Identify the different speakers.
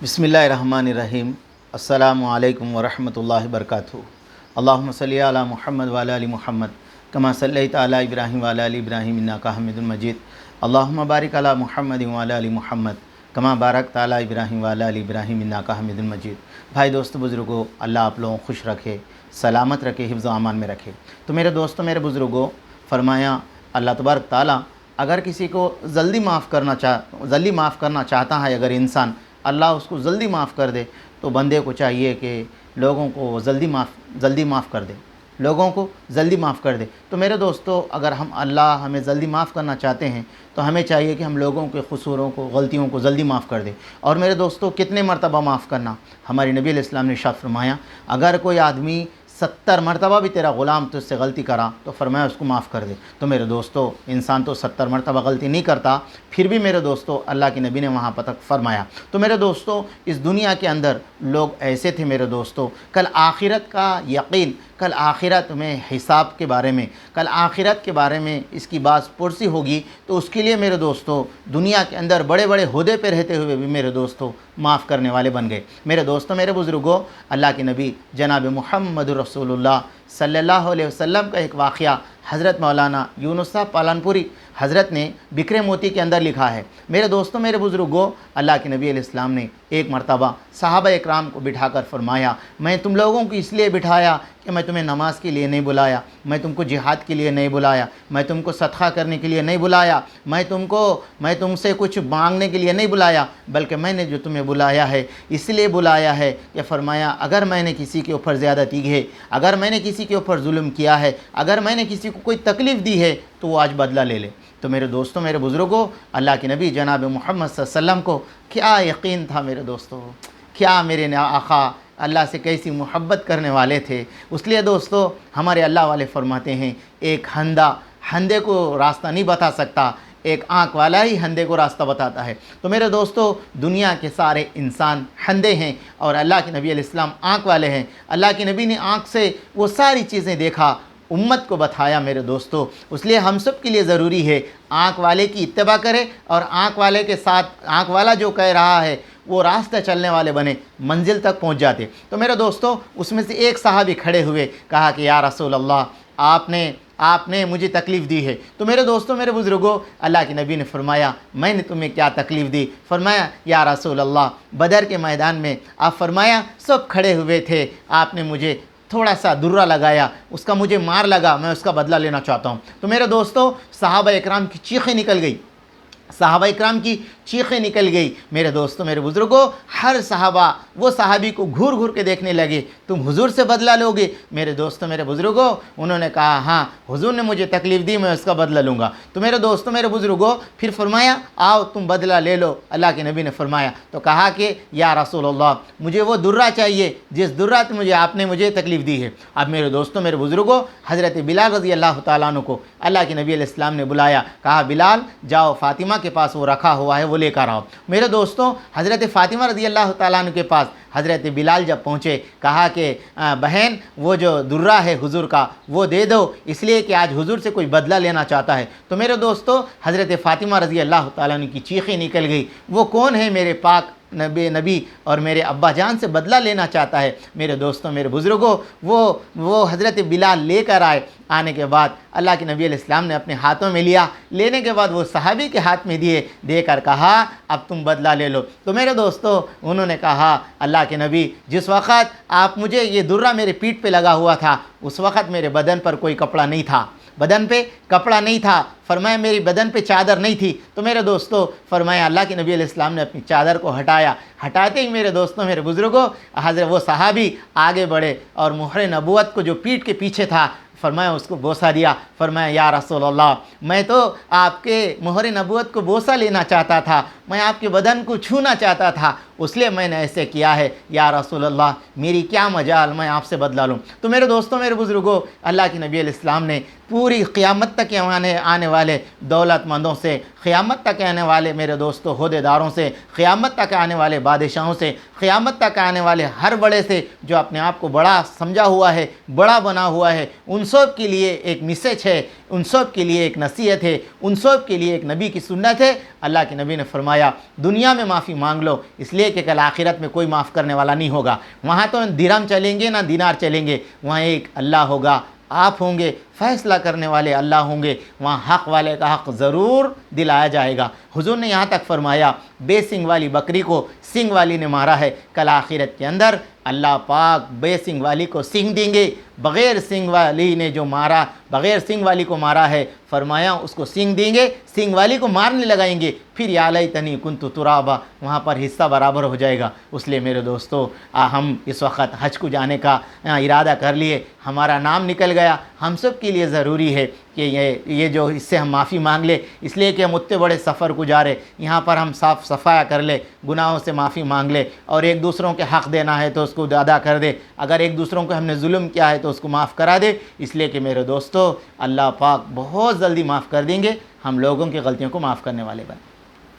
Speaker 1: بسم اللہ الرحمن الرحیم السلام علیکم ورحمۃ اللہ وبرکاتہ۔ اللہم صلی علی محمد وعلی آل محمد کما صلیت علی ابراہیم وعلی آل ابراہیم انک حمید مجید۔ اللہم بارک علی محمد وعلی آل محمد کما بارکت علی ابراہیم وعلی آل ابراہیم انک حمید مجید۔ بھائی دوست بزرگوں، اللہ آپ لوگوں کو خوش رکھے، سلامت رکھے، حفظ و امان میں رکھے۔ تو میرے دوستوں، میرے بزرگوں، فرمایا اللہ تبارک تعالیٰ اگر کسی کو جلدی معاف کرنا چاہتا ہے، اگر انسان اللہ اس کو جلدی معاف کر دے تو بندے کو چاہیے کہ لوگوں کو جلدی معاف کر دے، لوگوں کو جلدی معاف کر دے۔ تو میرے دوستو، اگر اللہ ہمیں جلدی معاف کرنا چاہتے ہیں تو ہمیں چاہیے کہ ہم لوگوں کے قصوروں کو، غلطیوں کو جلدی معاف کر دیں۔ اور میرے دوستو، کتنے مرتبہ معاف کرنا؟ ہمارے نبی علیہ السلام نے ارشاد فرمایا، اگر کوئی آدمی 70 مرتبہ بھی تیرا غلام تو اس سے غلطی کرا تو فرمایا اس کو معاف کر دے۔ تو میرے دوستو، انسان تو 70 مرتبہ غلطی نہیں کرتا، پھر بھی میرے دوستو اللہ کے نبی نے وہاں تک فرمایا۔ تو میرے دوستو، اس دنیا کے اندر لوگ ایسے تھے میرے دوستو، کل آخرت کا یقین، کل آخرت میں حساب کے بارے میں، کل آخرت کے بارے میں اس کی بات پرسی ہوگی تو اس کے لیے میرے دوستو دنیا کے اندر بڑے بڑے عہدے پہ رہتے ہوئے بھی میرے دوستو معاف کرنے والے بن گئے۔ میرے دوستو، میرے بزرگوں، اللہ کے نبی جناب محمد رسول اللہ صلی اللہ علیہ وسلم کا ایک واقعہ حضرت مولانا یونس صاحب پالنپوری حضرت نے بکھرے موتی کے اندر لکھا ہے۔ میرے دوستوں، میرے بزرگوں، اللہ کے نبی علیہ السلام نے ایک مرتبہ صحابہ اکرام کو بٹھا کر فرمایا، میں تم لوگوں کو اس لیے بٹھایا کہ میں تمہیں نماز کے لیے نہیں بلایا، میں تم کو جہاد کے لیے نہیں بلایا، میں تم کو صدقہ کرنے کے لیے نہیں بلایا، میں تم سے کچھ مانگنے کے لیے نہیں بلایا، بلکہ میں نے جو تمہیں بلایا ہے اس لیے بلایا ہے کہ فرمایا اگر میں نے کسی کے اوپر زیادتی کی ہے، اگر میں نے کسی کے اوپر ظلم کیا ہے، اگر میں نے کسی کو کوئی تکلیف دی ہے تو وہ آج بدلہ لے لے۔ تو میرے دوستوں، میرے بزرگوں، اللہ کے نبی جناب محمد صلی اللہ علیہ وسلم کو کیا یقین تھا میرے دوستوں، کیا میرے آقا اللہ سے کیسی محبت کرنے والے تھے۔ اس لیے دوستو ہمارے اللہ والے فرماتے ہیں، ایک ہندے کو راستہ نہیں بتا سکتا، ایک آنکھ والا ہی ہندے کو راستہ بتاتا ہے۔ تو میرے دوستو، دنیا کے سارے انسان ہندے ہیں اور اللہ کے نبی علیہ السلام آنکھ والے ہیں۔ اللہ کے نبی نے آنکھ سے وہ ساری چیزیں دیکھا، امت کو بتایا میرے دوستو۔ اس لیے ہم سب کے لیے ضروری ہے آنکھ والے کی اتباع کرے اور آنکھ والے کے ساتھ آنکھ والا جو کہہ رہا ہے وہ راستہ چلنے والے بنے، منزل تک پہنچ جاتے۔ تو میرے دوستو، اس میں سے ایک صحابی کھڑے ہوئے، کہا کہ یا رسول اللہ، آپ نے مجھے تکلیف دی ہے۔ تو میرے دوستو، میرے بزرگوں، اللہ کے نبی نے فرمایا میں نے تمہیں کیا تکلیف دی؟ فرمایا یا رسول اللہ، بدر کے میدان میں آپ فرمایا سب کھڑے ہوئے تھے، آپ نے مجھے تھوڑا سا درہ لگایا، اس کا مجھے مار لگا، میں اس کا بدلہ لینا چاہتا ہوں۔ تو میرے دوستو، صحابہ اکرام کی چیخیں نکل گئی، صحابہ اکرام کی چیخیں نکل گئی۔ میرے دوستو، میرے بزرگوں، ہر صحابہ وہ صحابی کو گھور گھور کے دیکھنے لگے، تم حضور سے بدلہ لو گے؟ میرے دوستو، میرے بزرگوں، انہوں نے کہا ہاں، حضور نے مجھے تکلیف دی، میں اس کا بدلہ لوں گا۔ تو میرے دوستو، میرے بزرگوں، پھر فرمایا آؤ تم بدلہ لے لو۔ اللہ کے نبی نے فرمایا، تو کہا کہ یا رسول اللہ، مجھے وہ درہ چاہیے جس درہ سے آپ نے مجھے تکلیف دی ہے۔ اب میرے دوستو، میرے بزرگوں، حضرت بلال رضی اللہ تعالیٰ عنہ کو اللہ کے نبی علیہ السلام نے بلایا، کہا بلال جاؤ فاطمہ کے پاس وہ رکھا ہوا ہے وہ لے کر آؤ۔ میرے دوستوں، حضرت فاطمہ رضی اللہ تعالیٰ عنہ کے پاس حضرت بلال جب پہنچے، کہا کہ بہن وہ جو درہ ہے حضور کا وہ دے دو، اس لیے کہ آج حضور سے کوئی بدلہ لینا چاہتا ہے۔ تو میرے دوستو، حضرت فاطمہ رضی اللہ تعالیٰ عنہ کی چیخیں نکل گئی، وہ کون ہے میرے پاک نبی اور میرے ابا جان سے بدلہ لینا چاہتا ہے؟ میرے دوستوں، میرے بزرگوں، وہ حضرت بلال لے کر آئے۔ آنے کے بعد اللہ کے نبی علیہ السلام نے اپنے ہاتھوں میں لیا، لینے کے بعد وہ صحابی کے ہاتھ میں دے کر کہا اب تم بدلہ لے لو۔ تو میرے دوستو، انہوں نے کہا اللہ کے نبی، جس وقت آپ مجھے یہ درہ میرے پیٹھ پہ لگا ہوا تھا اس وقت میرے بدن پر کوئی کپڑا نہیں تھا، بدن پہ کپڑا نہیں تھا، فرمایا میری بدن پہ چادر نہیں تھی۔ تو میرے دوستو، فرمایا اللہ کے نبی علیہ السلام نے اپنی چادر کو ہٹاتے ہی میرے دوستوں، میرے بزرگوں، حضرت وہ صحابی آگے بڑھے اور مہر نبوت کو جو پیٹھ کے پیچھے تھا فرمایا اس کو بوسہ دیا، فرمایا یا رسول اللہ، میں تو آپ کے مہر نبوت کو بوسہ لینا چاہتا تھا، میں آپ کے بدن کو چھونا چاہتا تھا، اس لیے میں نے ایسے کیا ہے، یا رسول اللہ میری کیا مجال، میں آپ سے بدلہ لوں۔ تو میرے دوستوں، میرے بزرگوں، اللہ کے نبی علیہ السلام نے پوری قیامت تک آنے والے دولت مندوں سے، قیامت تک آنے والے میرے دوستوں عہدے داروں سے، قیامت تک آنے والے بادشاہوں سے، قیامت تک آنے والے ہر بڑے سے جو اپنے آپ کو بڑا سمجھا ہوا ہے، بڑا بنا ہوا ہے، ان سب کے لیے ایک میسیج ہے، ان سب کے لیے ایک نصیحت ہے، ان سب کے لیے ایک نبی کی سنت ہے۔ اللہ کے نبی نے فرمایا دنیا میں معافی مانگ لو، اس لیے کہ کل آخرت میں کوئی معاف کرنے والا نہیں ہوگا۔ وہاں تو نہ درہم چلیں گے نہ دینار چلیں گے، وہاں ایک اللہ ہوگا، آپ ہوں گے، فیصلہ کرنے والے اللہ ہوں گے، وہاں حق والے کا حق ضرور دلایا جائے گا۔ حضور نے یہاں تک فرمایا بے سنگ والی بکری کو سنگ والی نے مارا ہے، کل آخرت کے اندر اللہ پاک بے سنگ والی کو سنگ دیں گے، بغیر سنگ والی نے جو مارا، بغیر سنگ والی کو مارا ہے، فرمایا اس کو سنگ دیں گے، سنگ والی کو مارنے لگائیں گے، پھر یا لیتنی کنت ترابا، وہاں پر حصہ برابر ہو جائے گا۔ اس لیے میرے دوستو ہم اس وقت حج کو جانے کا ارادہ کر لیے، ہمارا نام نکل گیا، ہم سب کے لیے ضروری ہے کہ یہ جو اس سے ہم معافی مانگ لے، اس لیے کہ ہم اتنے بڑے سفر کو جا رہے، یہاں پر ہم صاف صفایا کر لے، گناہوں سے معافی مانگ لے، اور ایک دوسروں کے حق دینا ہے تو اس کو ادا کر دے، اگر ایک دوسروں کو ہم نے ظلم کیا ہے تو اس کو معاف کرا دے، اس لیے کہ میرے دوستو اللہ پاک بہت جلدی معاف کر دیں گے، ہم لوگوں کی غلطیوں کو معاف کرنے والے بن۔